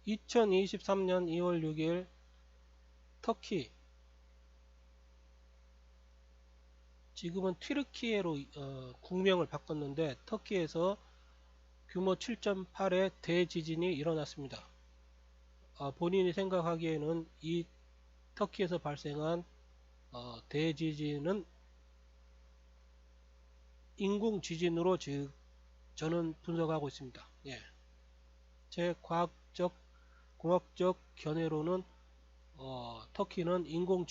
2023년 2월 6일 터키, 지금은 튀르키예로 국명을 바꿨는데 터키에서 규모 7.8의 대지진이 일어났습니다. 본인이 생각하기에는 이 터키에서 발생한 대지진은 인공 지진으로 저는 분석하고 있습니다. 예. 제 공학적 견해로는 터키는 인공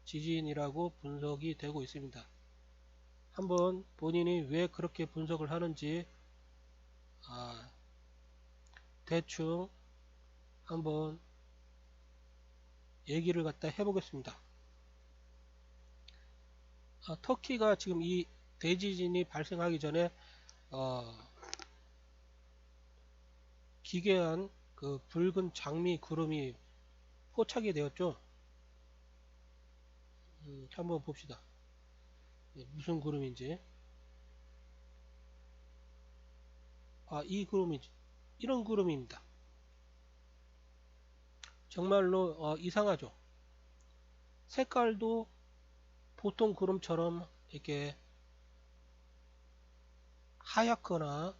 지진이라고 분석이 되고 있습니다. 한번 본인이 왜 그렇게 분석을 하는지 대충 한번 얘기를 갖다 해보겠습니다. 터키가 지금 이 대지진이 발생하기 전에 기괴한 그 붉은 장미 구름이 포착이 되었죠. 한번 봅시다. 무슨 구름인지. 이 구름이지. 이런 구름입니다. 정말로 이상하죠. 색깔도 보통 구름처럼 이렇게 하얗거나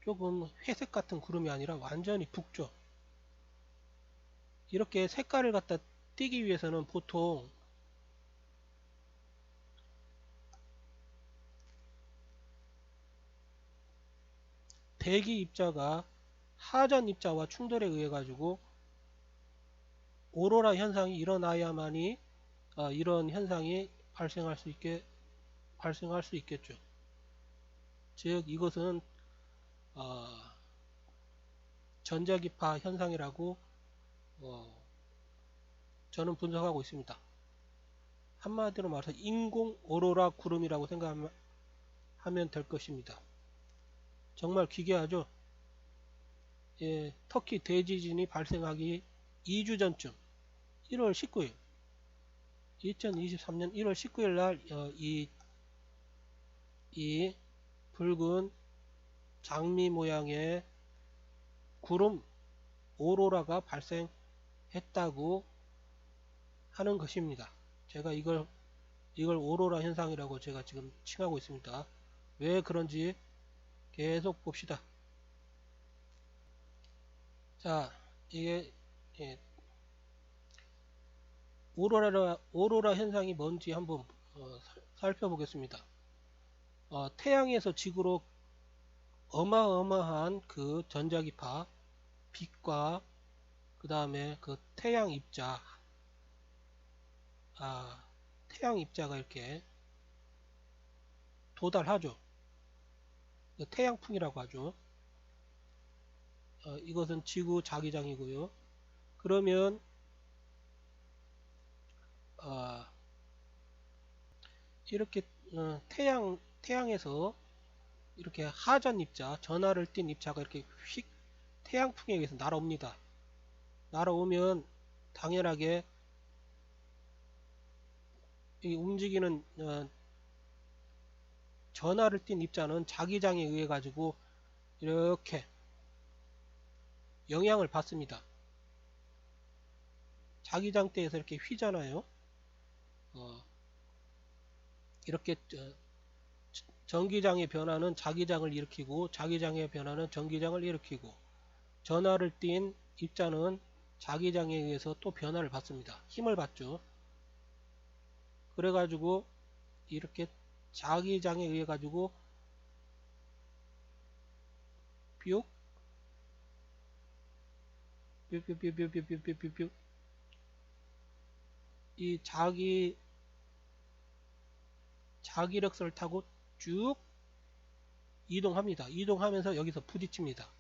조금 회색 같은 구름이 아니라 완전히 붉죠. 이렇게 색깔을 갖다 띄기 위해서는 보통 대기 입자가 하전 입자와 충돌에 의해 가지고 오로라 현상이 일어나야만이 이런 현상이 발생할 수 있겠죠. 즉 이것은 전자기파 현상이라고 저는 분석하고 있습니다. 한마디로 말해서 인공 오로라 구름이라고 생각하면 될 것입니다. 정말 기괴하죠. 예, 터키 대지진이 발생하기 2주 전쯤 1월 19일 2023년 1월 19일 날 이 붉은 장미 모양의 구름 오로라가 발생했다고 하는 것입니다. 제가 이걸 오로라 현상이라고 제가 지금 칭하고 있습니다. 왜 그런지 계속 봅시다. 자, 이게 오로라 현상이 뭔지 한번 살펴보겠습니다. 태양에서 지구로 어마어마한 그 전자기파 빛과 그 다음에 그 태양 입자가 이렇게 도달하죠. 태양풍이라고 하죠. 이것은 지구 자기장이고요. 그러면 이렇게 태양에서 이렇게 하전 입자, 전하를 띤 입자가 이렇게 휙 태양풍에 의해서 날아옵니다. 날아오면 당연하게 이 움직이는 전하를 띤 입자는 자기장에 의해 가지고 이렇게 영향을 받습니다. 자기장대에서 이렇게 휘잖아요. 이렇게 전기장의 변화는 자기장을 일으키고 자기장의 변화는 전기장을 일으키고 전하를 띤 입자는 자기장에 의해서 또 변화를 받습니다. 힘을 받죠. 그래가지고 이렇게 자기장에 의해 가지고 뿅 뿅뿅뿅뿅뿅뿅뿅 이 자기력선을 타고 쭉 이동합니다. 이동하면서 여기서 부딪힙니다.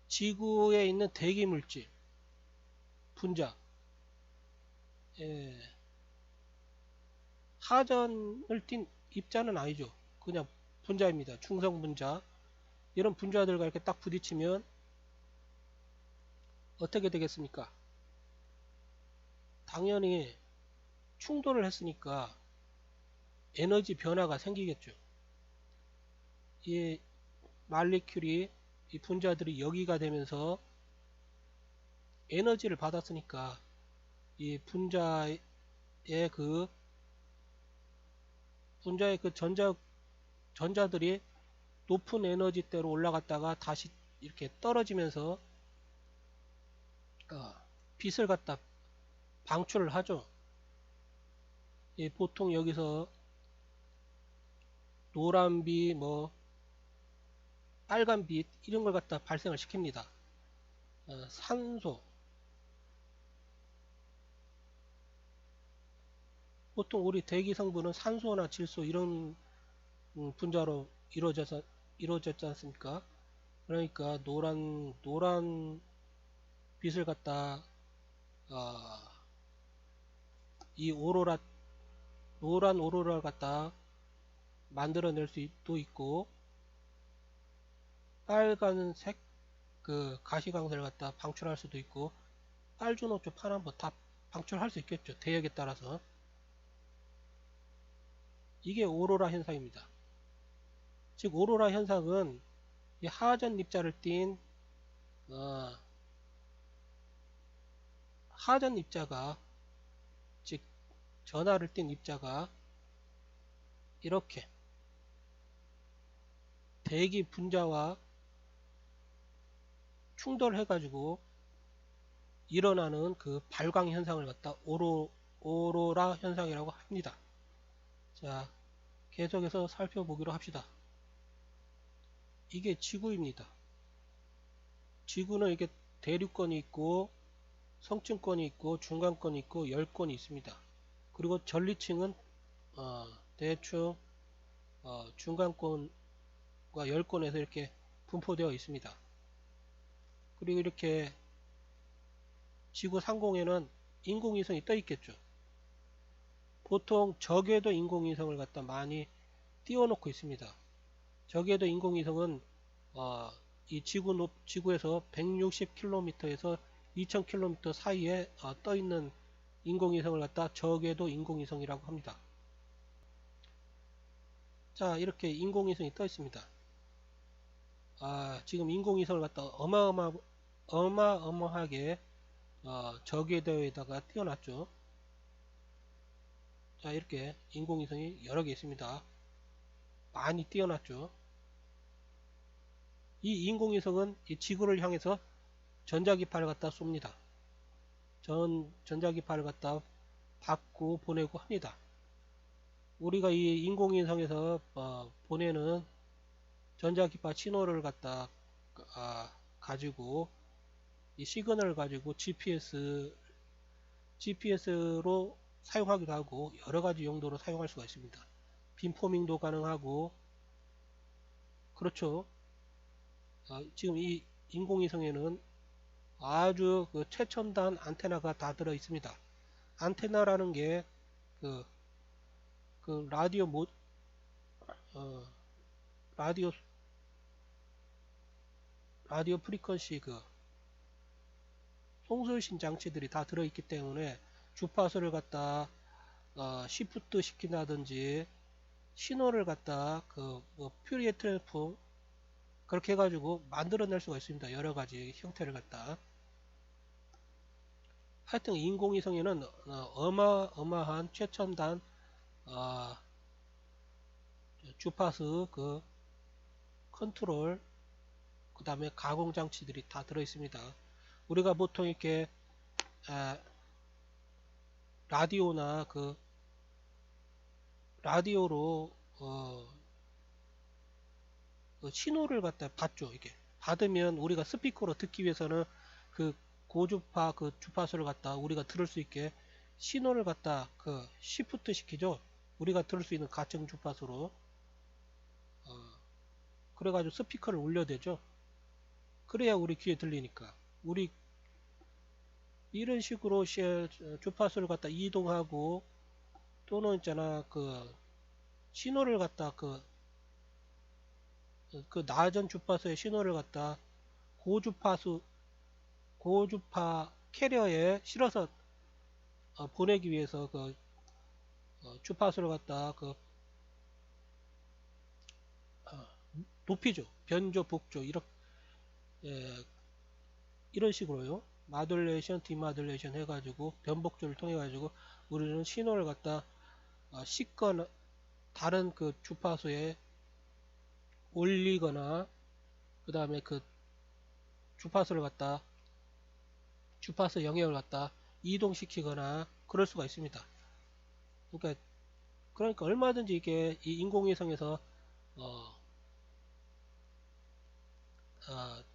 지구에 있는 대기물질 분자 하전을 띤 입자는 아니죠. 그냥 분자입니다. 중성 분자. 이런 분자들과 이렇게 딱 부딪히면 어떻게 되겠습니까? 당연히 충돌을 했으니까 에너지 변화가 생기겠죠. 이 말리큘이 이 분자들이 여기가 되면서 에너지를 받았으니까 이 그 분자의 그 전자들이 높은 에너지대로 올라갔다가 다시 이렇게 떨어지면서 빛을 갖다 방출을 하죠. 보통 여기서 노란빛, 뭐 빨간빛 이런 걸 갖다 발생을 시킵니다. 산소, 보통 우리 대기 성분은 산소나 질소 이런 분자로 이루어졌지 않습니까? 그러니까 노란 빛을 갖다 이 노란 오로라를 갖다 만들어낼 수도 있고, 빨간색 그 가시광선을 갖다 방출할 수도 있고, 빨주노초 파란보 다 방출할 수 있겠죠. 대역에 따라서. 이게 오로라 현상입니다. 즉 오로라 현상은 이 하전 입자를 띤 하전 입자가, 즉 전하를 띤 입자가 이렇게 대기 분자와 충돌해 가지고 일어나는 그 발광 현상을 갖다 오로라 현상이라고 합니다. 자, 계속해서 살펴보기로 합시다. 이게 지구입니다. 지구는 이렇게 대륙권이 있고 성층권이 있고 중간권이 있고 열권이 있습니다. 그리고 전리층은 대충 중간권과 열권에서 이렇게 분포되어 있습니다. 그리고 이렇게 지구 상공에는 인공위성이 떠 있겠죠. 보통 적외도 인공위성을 갖다 많이 띄워놓고 있습니다. 적외도 인공위성은 이 지구에서 160km에서 2000km 사이에 떠 있는 인공위성을 갖다 적외도 인공위성이라고 합니다. 자, 이렇게 인공위성이 떠 있습니다. 지금 인공위성을 갖다 어마어마하게 적외도에다가 띄워놨죠. 자, 이렇게 인공위성이 여러 개 있습니다. 많이 띄워놨죠. 이 인공위성은 이 지구를 향해서 전자기파를 갖다 쏩니다. 전자기파를 갖다 받고 보내고 합니다. 우리가 이 인공위성에서 보내는 전자기파 신호를 갖다 가지고 이 시그널을 가지고 GPS로 사용하기도 하고 여러가지 용도로 사용할 수가 있습니다. 빔포밍도 가능하고, 그렇죠. 지금 이 인공위성에는 아주 그 최첨단 안테나가 다 들어 있습니다. 안테나라는 게 그 라디오 프리퀀시 송수신 장치들이 다 들어 있기 때문에 주파수를 갖다 시프트 시킨다든지 신호를 갖다 뭐 퓨리에 트랜스폼 그렇게 해가지고 만들어낼 수가 있습니다. 여러가지 형태를 갖다. 하여튼 인공위성에는 어마어마한 최첨단 주파수 컨트롤, 그 다음에 가공 장치들이 다 들어 있습니다. 우리가 보통 이렇게 라디오나 라디오로 신호를 갖다 받죠. 이게 받으면 우리가 스피커로 듣기 위해서는 고주파 주파수를 갖다 우리가 들을 수 있게 신호를 갖다 시프트 시키죠. 우리가 들을 수 있는 가청 주파수로. 그래가지고 스피커를 올려대죠. 그래야 우리 귀에 들리니까. 우리 이런 식으로 주파수를 갖다 이동하고, 또는 있잖아 신호를 갖다 낮은 주파수의 신호를 갖다 고주파 캐리어에 실어서 보내기 위해서 주파수를 갖다 높이죠. 변조, 복조 예, 이런 식으로요. 마듈레이션, 디마듈레이션 해가지고 변복조를 통해 가지고 우리는 신호를 갖다 씻거나 다른 그 주파수에 올리거나 그 다음에 그 주파수를 갖다 주파수 영역을 갖다 이동시키거나 그럴 수가 있습니다. 그러니까 얼마든지 이게 이 인공위성에서 어,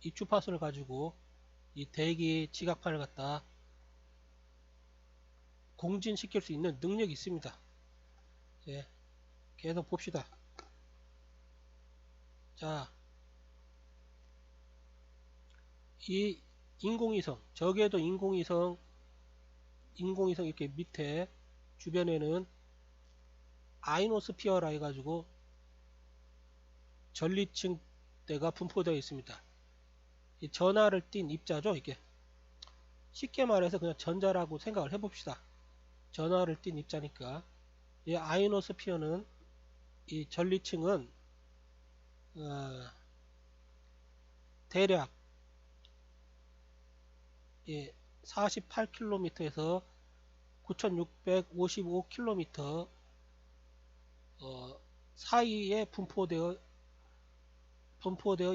이 주파수를 가지고 이 대기 지각판을 갖다 공진시킬 수 있는 능력이 있습니다. 예, 계속 봅시다. 자, 이 인공위성, 저기에도 인공위성 이렇게 밑에 주변에는 아이노스피어라 해가지고 전리층대가 분포되어 있습니다. 이 전하를 띤 입자죠, 이게. 쉽게 말해서 그냥 전자라고 생각을 해봅시다. 전하를 띤 입자니까. 이 아이노스피어는 이 전리층은 어, 대략 48km에서 9655km 사이에 분포되어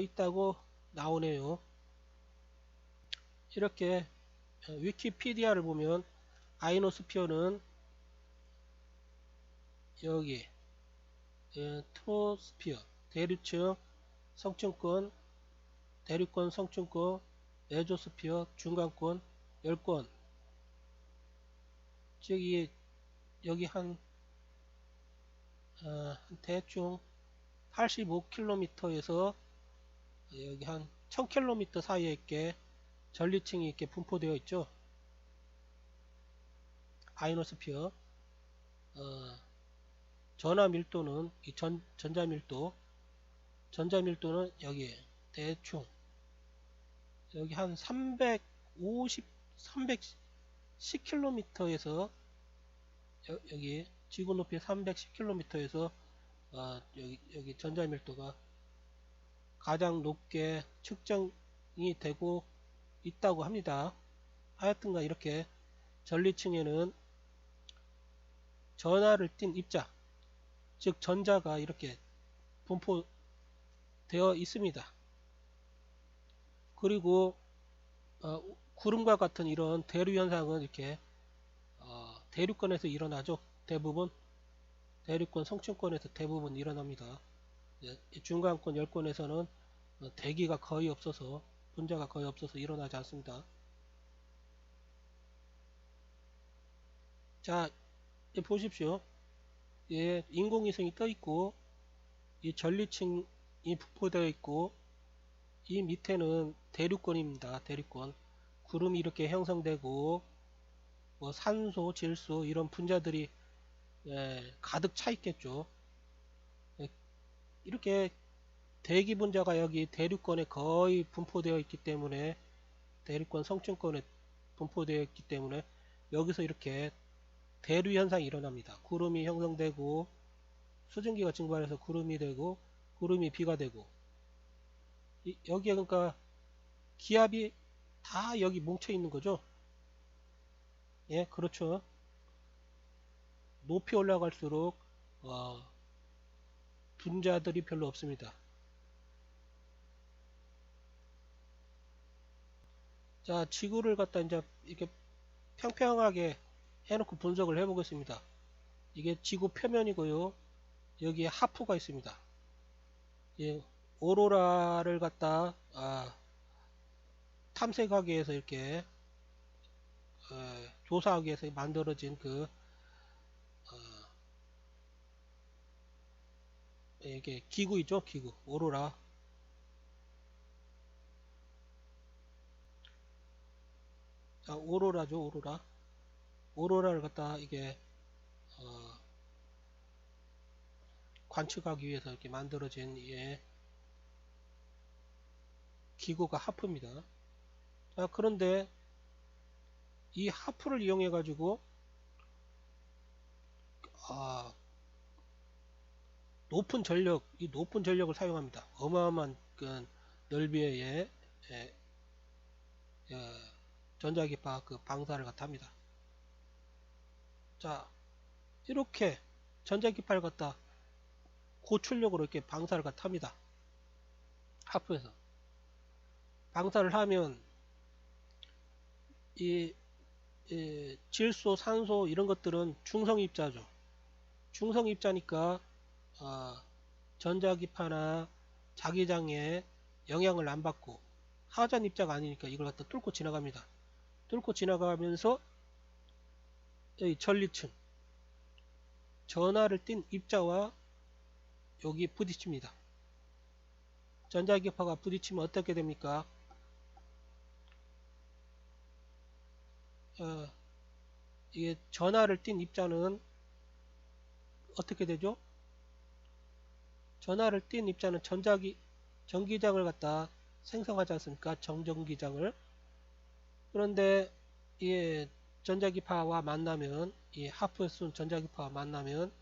있다고 나오네요. 이렇게 위키피디아를 보면 아이노스피어는 여기 트로스피어 대륙층 성층권 대륙권 성층권 메조스피어 중간권 열권 즉 여기 한 대충 85km에서 여기 한 1000km 사이에 있게 전리층이 이렇게 분포되어 있죠. 아이노스피어 전하 밀도는 이 전자 밀도는 여기 대충 여기 한 310km에서 여기 지구 높이 310km에서 여기 전자 밀도가 가장 높게 측정이 되고 있다고 합니다. 하여튼간 이렇게 전리층에는 전하를 띤 입자, 즉 전자가 이렇게 분포되어 있습니다. 그리고 구름과 같은 이런 대류 현상은 이렇게 대륙권에서 일어나죠. 대부분 대륙권 성층권에서 대부분 일어납니다. 중간권 열권에서는 대기가 거의 없어서 분자가 거의 없어서 일어나지 않습니다. 자, 보십시오. 인공위성이 떠 있고 이 전리층이 분포되어 있고 이 밑에는 대륙권입니다. 대륙권. 구름이 이렇게 형성되고 뭐 산소, 질소 이런 분자들이 가득 차 있겠죠. 이렇게 대기 분자가 여기 대륙권에 거의 분포되어 있기 때문에 대륙권 성층권에 분포되어 있기 때문에 여기서 이렇게 대류 현상이 일어납니다. 구름이 형성되고 수증기가 증발해서 구름이 되고 구름이 비가 되고 여기에 그러니까 기압이 다 여기 뭉쳐 있는 거죠. 예, 그렇죠. 높이 올라갈수록 분자들이 별로 없습니다. 자, 지구를 갖다 이제 이렇게 평평하게 해놓고 분석을 해보겠습니다. 이게 지구 표면이고요. 여기에 하프가 있습니다. 예, 오로라를 갖다 탐색하기 위해서 이렇게 조사하기 위해서 만들어진 이게 기구이죠. 기구 오로라. 자, 오로라죠. 오로라를 갖다 이게 관측하기 위해서 이렇게 만들어진 기구가 하프입니다. 자, 그런데 이 하프를 이용해 가지고 이 높은 전력을 사용합니다. 어마어마한 그 넓이의 예, 전자기파 그 방사를 갖다 합니다. 자, 이렇게 전자기파를 갖다 고출력으로 이렇게 방사를 갖다 합니다. 하프에서 방사를 하면 이, 질소, 산소 이런 것들은 중성 입자죠. 중성 입자니까 전자기파나 자기장에 영향을 안 받고 하전 입자가 아니니까 이걸 갖다 뚫고 지나갑니다. 뚫고 지나가면서 이 전리층 전하를 띤 입자와 여기 부딪힙니다. 전자기파가 부딪히면 어떻게 됩니까? 이게 전하를 띤 입자는 어떻게 되죠? 전하를 띤 입자는 전기장을 갖다 생성하지 않습니까? 정전기장을. 그런데 이 전자기파와 만나면 이 하프에서 쏜 전자기파와 만나면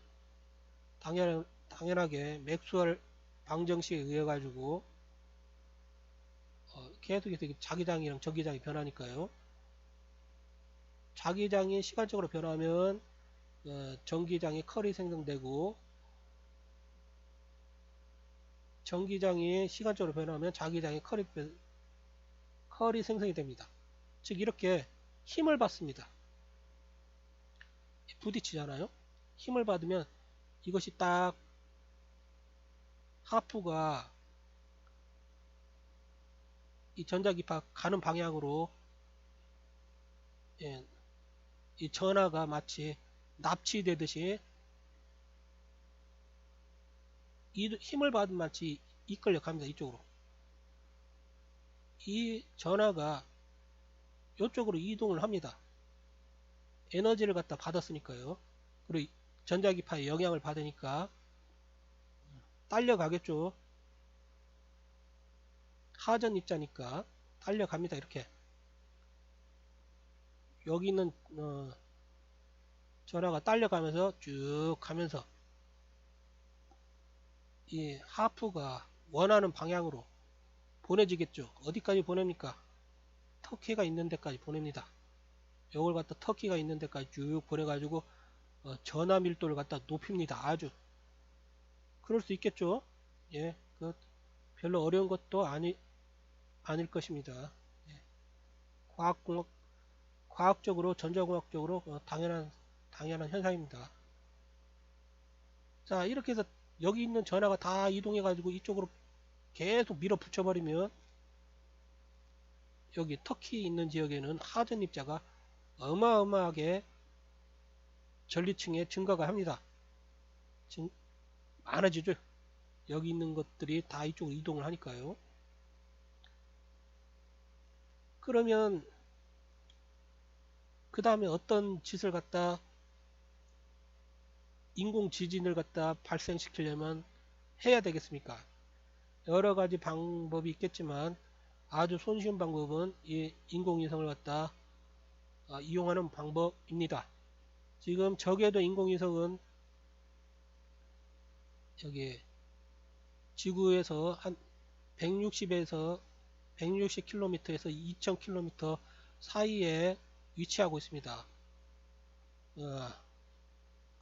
당연하게 맥스웰 방정식에 의해 가지고 계속해서 자기장이랑 전기장이 변하니까요. 자기장이 시간적으로 변하면 전기장의 컬이 생성되고 전기장이 시간적으로 변하면 자기장의 컬이 생성이 됩니다. 즉 이렇게 힘을 받습니다. 부딪히잖아요. 힘을 받으면 이것이 딱 하프가 이 전자기파 가는 방향으로 이 전하가 마치 납치되듯이 힘을 받은 마치 이끌려 갑니다. 이쪽으로. 이 전하가 이쪽으로 이동을 합니다. 에너지를 갖다 받았으니까요. 그리고 전자기파의 영향을 받으니까 딸려가겠죠. 하전 입자니까 딸려갑니다. 이렇게. 여기 있는 전하가 딸려가면서 쭉 가면서 이 하프가 원하는 방향으로 보내지겠죠. 어디까지 보냅니까? 터키가 있는 데까지 보냅니다. 이걸 갖다 터키가 있는 데까지 쭉 보내가지고 전하 밀도를 갖다 높입니다. 아주. 그럴 수 있겠죠. 예, 그 별로 어려운 것도 아닐 것입니다. 예. 과학적으로 전자공학적으로 당연한 현상입니다. 자, 이렇게 해서 여기 있는 전하가 다 이동해 가지고 이쪽으로 계속 밀어붙여 버리면 여기 터키 있는 지역에는 하전 입자가 어마어마하게 전리층에 증가가 합니다. 많아지죠. 여기 있는 것들이 다 이쪽으로 이동을 하니까요. 그러면 그 다음에 어떤 짓을 갖다 인공 지진을 갖다 발생시키려면 해야 되겠습니까? 여러 가지 방법이 있겠지만 아주 손쉬운 방법은 이 인공위성을 갖다 이용하는 방법입니다. 지금 적에도 인공위성은 여기 지구에서 한 160에서 160km에서 2000km 사이에 위치하고 있습니다.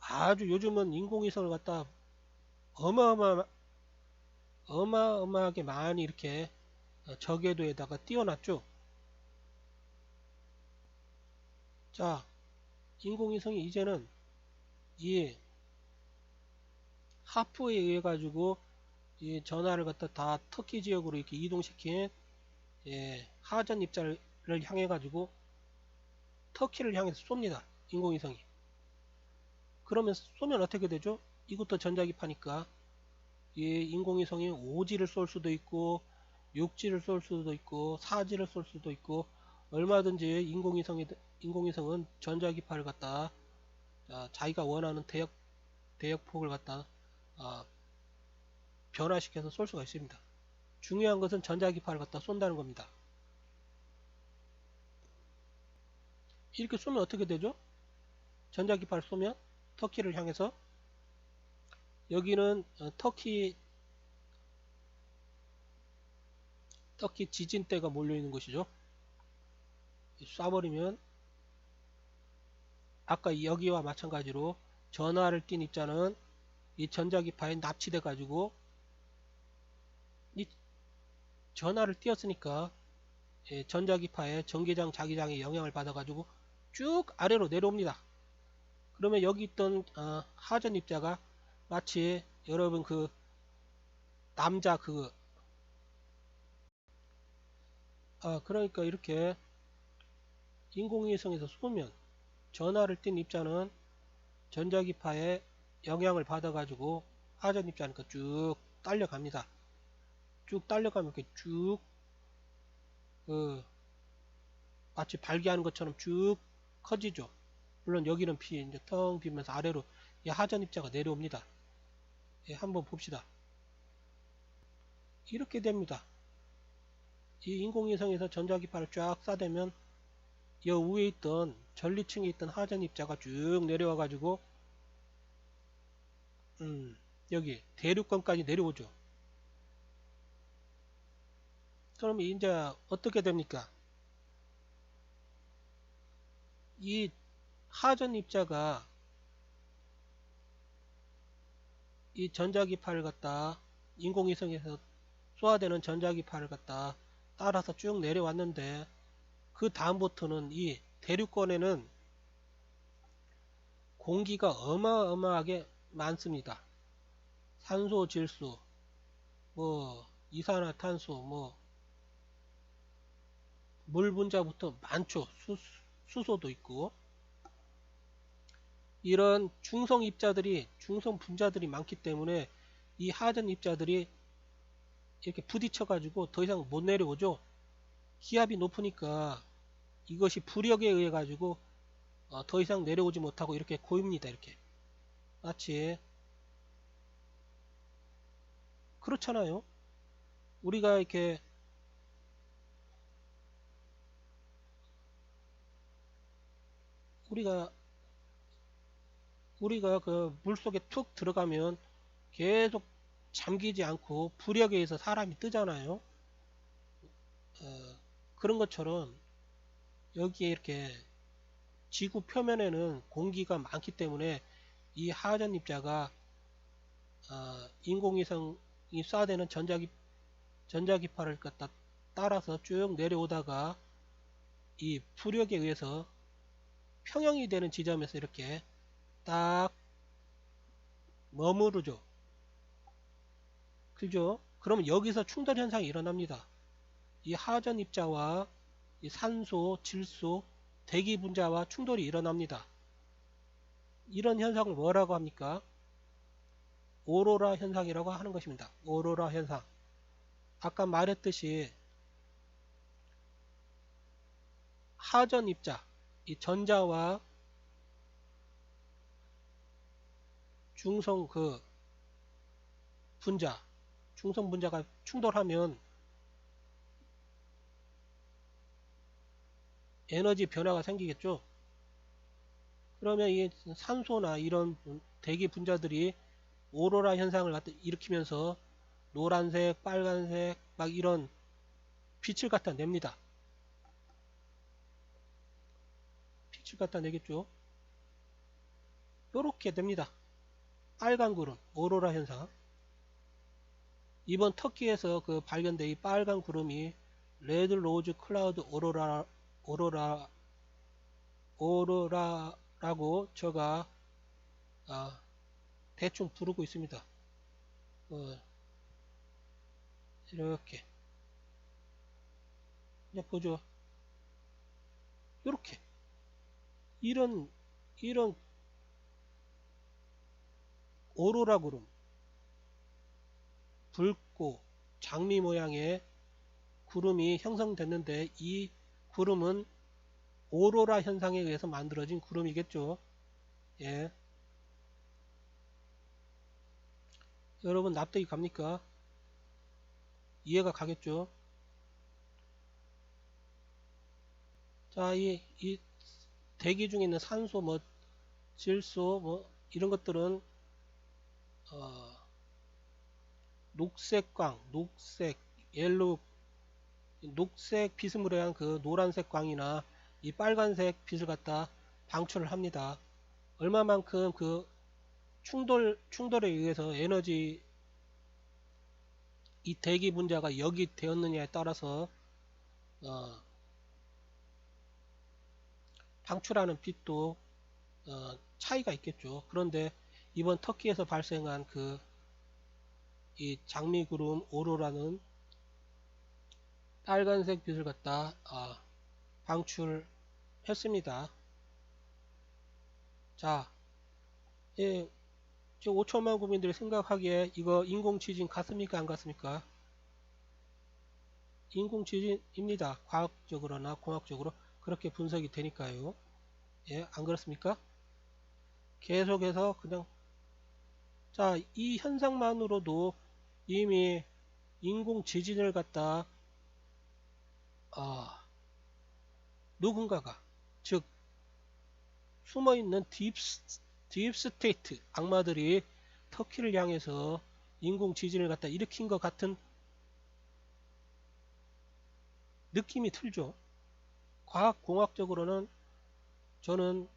아주 요즘은 인공위성을 갖다 어마어마하게 많이 이렇게 저궤도에다가 띄워놨죠. 자, 인공위성이 이제는 이 하프에 의해 가지고 이 전하를 갖다 다 터키 지역으로 이렇게 이동시킨 하전 입자를 향해 가지고 터키를 향해서 쏩니다. 인공위성이. 그러면 쏘면 어떻게 되죠? 이것도 전자기파니까 이 인공위성이 오지를 쏠 수도 있고 육지를 쏠 수도 있고 사지를 쏠 수도 있고 얼마든지 인공위성은 전자기파를 갖다 자기가 원하는 대역폭을 갖다 변화시켜서 쏠 수가 있습니다. 중요한 것은 전자기파를 갖다 쏜다는 겁니다. 이렇게 쏘면 어떻게 되죠? 전자기파를 쏘면 터키를 향해서 여기는 터키 특히 지진대가 몰려 있는 것이죠. 쏴버리면 아까 여기와 마찬가지로 전하를 띤 입자는 이 전자기파에 납치돼 가지고 이 전하를 띄었으니까 전자기파의 전기장 자기장에 영향을 받아 가지고 쭉 아래로 내려옵니다. 그러면 여기 있던 하전 입자가 마치 여러분 그 남자 그러니까 이렇게 인공위성에서 쏘면 전하를 띤 입자는 전자기파에 영향을 받아 가지고 하전 입자니까 쭉 딸려갑니다. 쭉 딸려가면 이렇게 쭉 마치 발기하는 것처럼 쭉 커지죠. 물론 여기는 이제 텅 비면서 아래로 이 하전 입자가 내려옵니다. 예, 한번 봅시다. 이렇게 됩니다. 이 인공위성에서 전자기파를 쫙 쏴대면 이 위에 있던 전리층에 있던 하전 입자가 쭉 내려와 가지고 여기 대륙권까지 내려오죠. 그럼 이제 어떻게 됩니까? 이 하전 입자가 이 전자기파를 갖다 인공위성에서 쏘아대는 전자기파를 갖다 따라서 쭉 내려왔는데 그 다음부터는 이 대륙권에는 공기가 어마어마하게 많습니다. 산소, 질소, 뭐 이산화탄소, 뭐 물 분자부터 많죠. 수소도 있고 이런 중성 입자들이 중성 분자들이 많기 때문에 이 하전 입자들이 이렇게 부딪혀 가지고 더 이상 못 내려오죠. 기압이 높으니까 이것이 부력에 의해 가지고 더 이상 내려오지 못하고 이렇게 고입니다. 이렇게 마치 그렇잖아요. 우리가 이렇게 우리가 그 물속에 툭 들어가면 계속 잠기지 않고 부력에 의해서 사람이 뜨잖아요. 그런 것처럼 여기에 이렇게 지구 표면에는 공기가 많기 때문에 이 하전 입자가 인공위성이 쏴대는 전자기파를 갖다 따라서 쭉 내려오다가 이 부력에 의해서 평형이 되는 지점에서 이렇게 딱 머무르죠. 그죠? 그러면 여기서 충돌 현상이 일어납니다. 이 하전 입자와 이 산소, 질소, 대기 분자와 충돌이 일어납니다. 이런 현상을 뭐라고 합니까? 오로라 현상이라고 하는 것입니다. 오로라 현상. 아까 말했듯이 하전 입자, 이 전자와 중성 분자, 중성 분자가 충돌하면 에너지 변화가 생기겠죠. 그러면 이 산소나 이런 대기 분자들이 오로라 현상을 일으키면서 노란색, 빨간색 막 이런 빛을 갖다 냅니다. 빛을 갖다 내겠죠. 요렇게 됩니다. 빨간 구름, 오로라 현상. 이번 터키에서 발견된 이 빨간 구름이 레드 로즈 클라우드 오로라라고 제가 대충 부르고 있습니다. 이렇게 이제 보죠. 이렇게 이런 오로라 구름, 붉고 장미 모양의 구름이 형성됐는데 이 구름은 오로라 현상에 의해서 만들어진 구름이겠죠. 예. 여러분 납득이 갑니까? 이해가 가겠죠? 자, 이 대기 중에 있는 산소, 뭐 질소, 뭐 이런 것들은 녹색광, 녹색, 옐로우 녹색 비스무리한 그 노란색 광이나 이 빨간색 빛을 갖다 방출을 합니다. 얼마만큼 그 충돌에 의해서 에너지 이 대기 분자가 역이 되었느냐에 따라서 어, 방출하는 빛도 차이가 있겠죠. 그런데 이번 터키에서 발생한 그 이 장미구름 오로라는 빨간색 빛을 갖다 방출했습니다. 자, 예, 지금 5천만 국민들이 생각하기에 이거 인공지진 같습니까? 안 같습니까? 인공지진입니다. 과학적으로나 공학적으로 그렇게 분석이 되니까요. 예, 안 그렇습니까? 계속해서 그냥 자, 이 현상만으로도 이미 인공지진을 갖다 어, 누군가가 즉 숨어있는 딥스테이트 악마들이 터키를 향해서 인공지진을 갖다 일으킨 것 같은 느낌이 들죠. 과학공학적으로는 저는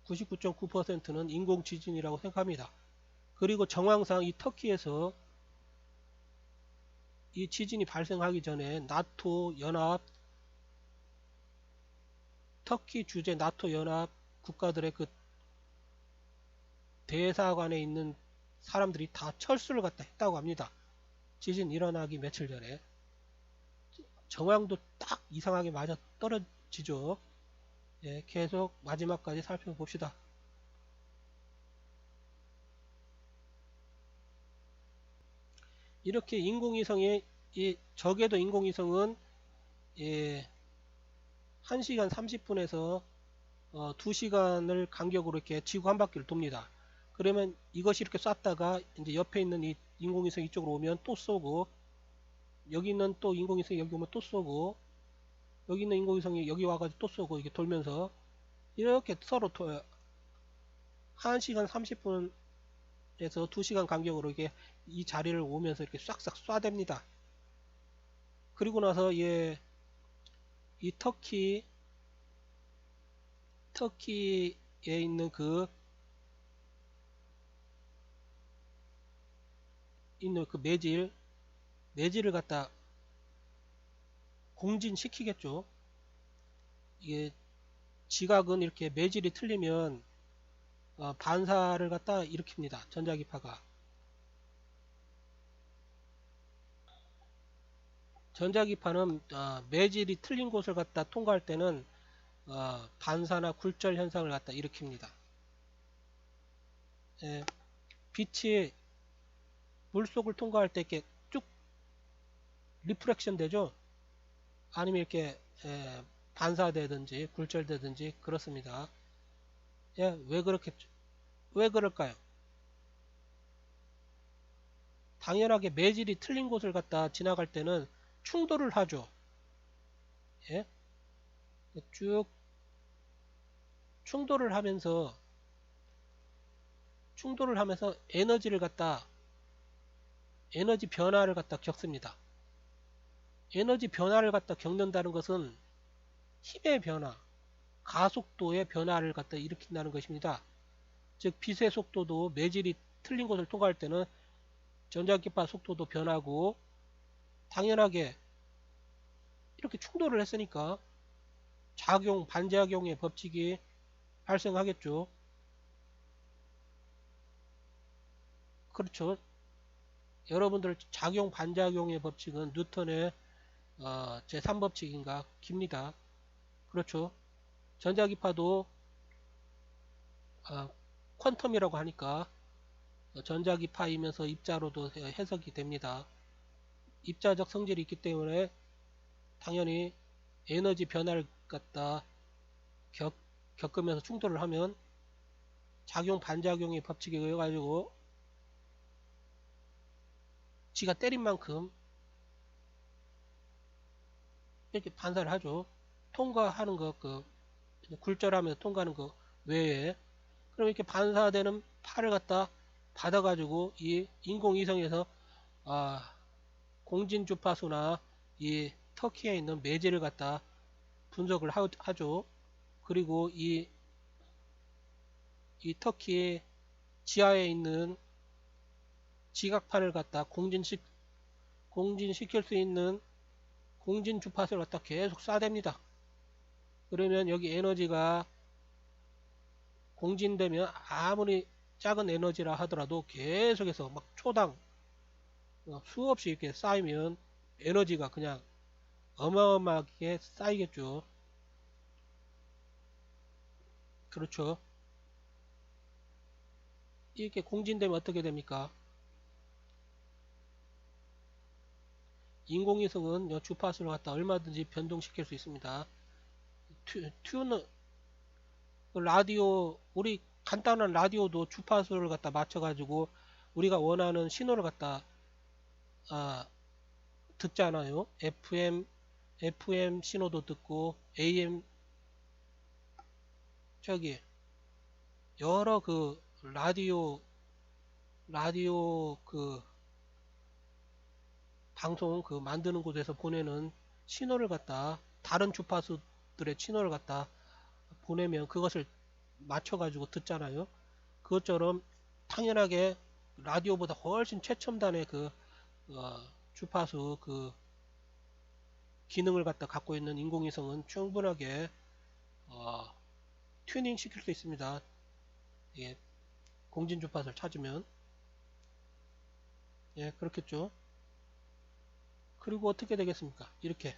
99.9%는 인공지진이라고 생각합니다. 그리고 정황상 이 터키에서 이 지진이 발생하기 전에 나토 연합 터키 주재 나토 연합 국가들의 그 대사관에 있는 사람들이 다 철수를 갖다 했다고 합니다. 지진 일어나기 며칠 전에 정황도 딱 이상하게 맞아 떨어지죠. 예, 계속 마지막까지 살펴봅시다. 이렇게 인공위성이 적게도 인공위성은 예, 1시간 30분에서 2시간을 간격으로 이렇게 지구 한 바퀴를 돕니다. 그러면 이것이 이렇게 쐈다가 이제 옆에 있는 이 인공위성 이쪽으로 오면 또 쏘고 여기 있는 또 인공위성이 여기 오면 또 쏘고 여기 있는 인공위성이 여기 와가지고 또 쏘고 이게 돌면서 이렇게 서로 1시간 30분에서 2시간 간격으로 이게 이 자리를 오면서 이렇게 싹싹 쏴댑니다. 그리고 나서 이 터키에 있는 그 매질을 갖다 공진시키겠죠. 이게 지각은 이렇게 매질이 틀리면 반사를 갖다 일으킵니다. 전자기파가. 전자기파는 매질이 틀린 곳을 갖다 통과할 때는 반사나 굴절 현상을 갖다 일으킵니다. 예, 빛이 물속을 통과할 때 이렇게 쭉 리프렉션 되죠. 아니면 이렇게 반사되든지 굴절되든지 그렇습니다. 예, 왜 그럴까요? 당연하게 매질이 틀린 곳을 갖다 지나갈 때는 충돌을 하죠. 예? 쭉 충돌을 하면서 에너지 변화를 갖다 겪습니다. 에너지 변화를 갖다 겪는다는 것은 힘의 변화, 가속도의 변화를 갖다 일으킨다는 것입니다. 즉 빛의 속도도 매질이 틀린 곳을 통과할 때는 전자기파 속도도 변하고 당연하게 이렇게 충돌을 했으니까 반작용의 법칙이 발생하겠죠. 그렇죠. 여러분들 반작용의 법칙은 뉴턴의 제3법칙인가 깁니다. 그렇죠. 전자기파도 퀀텀이라고 하니까 전자기파이면서 입자로도 해석이 됩니다. 입자적 성질이 있기 때문에 당연히 에너지 변화를 갖다 겪으면서 충돌을 하면 반작용의 법칙에 의해 가지고 지가 때린 만큼 이렇게 반사를 하죠. 통과하는 거, 굴절하면서 통과하는 거 외에 그럼 이렇게 반사되는 팔을 갖다 받아가지고 이 인공위성에서 공진 주파수나 이 터키에 있는 매제를 갖다 분석을 하죠. 그리고 이 터키 지하에 있는 지각판을 갖다 공진시킬 수 있는 공진 주파수를 갖다 계속 쏴댑니다. 그러면 여기 에너지가 공진되면 아무리 작은 에너지라 하더라도 계속해서 막 초당 수없이 이렇게 쌓이면 에너지가 그냥 어마어마하게 쌓이겠죠. 그렇죠. 이렇게 공진되면 어떻게 됩니까? 인공위성은 주파수를 갖다 얼마든지 변동시킬 수 있습니다. 튜너 라디오 우리 간단한 라디오도 주파수를 갖다 맞춰가지고 우리가 원하는 신호를 갖다 아, 듣잖아요. FM 신호도 듣고 AM 저기 여러 그 라디오 그 방송 그 만드는 곳에서 보내는 신호를 갖다 다른 주파수들의 신호를 갖다 보내면 그것을 맞춰가지고 듣잖아요. 그것처럼 당연하게 라디오보다 훨씬 최첨단의 그 주파수 그 기능을 갖다 갖고 있는 인공위성은 충분하게 어, 튜닝 시킬 수 있습니다. 예, 공진 주파수를 찾으면 예, 그렇겠죠. 그리고 어떻게 되겠습니까? 이렇게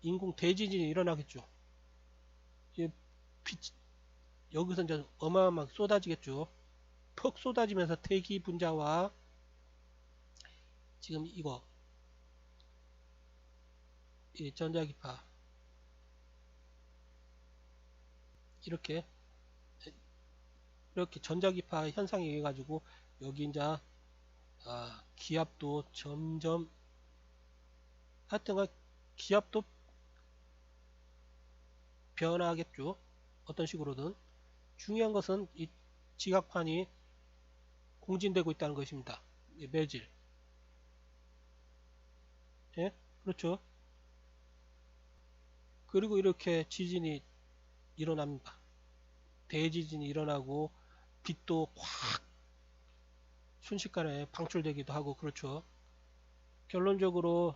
인공 대지진이 일어나겠죠. 예, 여기서 이제 어마어마하게 쏟아지겠죠. 퍽 쏟아지면서 대기 분자와 지금 이거 이 전자기파 이렇게 전자기파 현상이 의해 가지고 여기 이제 기압도 점점 하여튼 기압도 변화하겠죠. 어떤 식으로든 중요한 것은 이 지각판이 공진되고 있다는 것입니다. 매질. 예? 그렇죠. 그리고 이렇게 지진이 일어납니다. 대지진이 일어나고 빛도 확 순식간에 방출되기도 하고 그렇죠. 결론적으로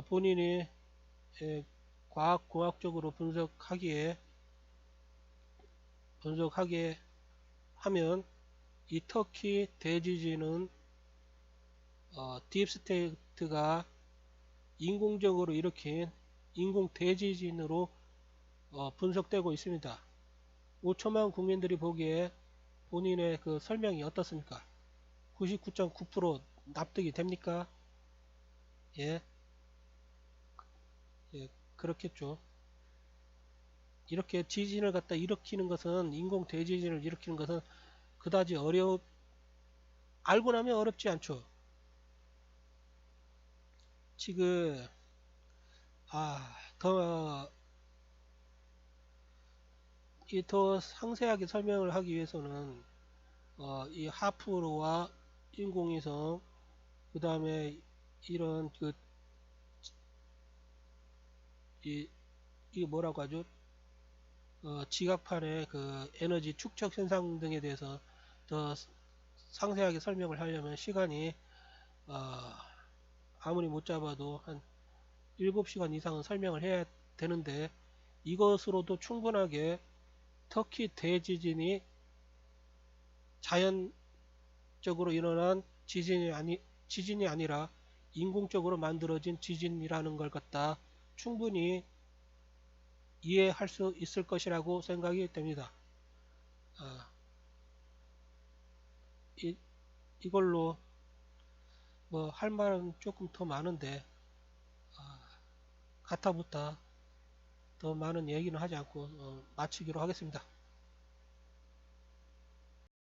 본인이 과학적으로 분석하기에 하면 이 터키 대지진은 딥스테이트가 인공적으로 일으킨 인공 대지진으로 분석되고 있습니다. 5천만 국민들이 보기에 본인의 그 설명이 어떻습니까? 99.9% 납득이 됩니까? 예, 예, 그렇겠죠. 이렇게 지진을 갖다 일으키는 것은 인공 대지진을 일으키는 것은 그다지 알고 나면 어렵지 않죠. 지금 더 상세하게 설명을 하기 위해서는 이 하프로와 인공위성 그 다음에 이런 이게 뭐라고 하죠? 지각판의 그 에너지 축적 현상 등에 대해서 더 상세하게 설명을 하려면 시간이 아무리 못 잡아도 한 7시간 이상은 설명을 해야 되는데 이것으로도 충분하게 터키 대지진이 자연적으로 일어난 지진이 아니라 인공적으로 만들어진 지진이라는 걸 갖다 충분히 이해할 수 있을 것이라고 생각이 됩니다. 이걸로 뭐 할 말은 조금 더 많은데 가타부타 더 많은 얘기는 하지 않고 마치기로 하겠습니다.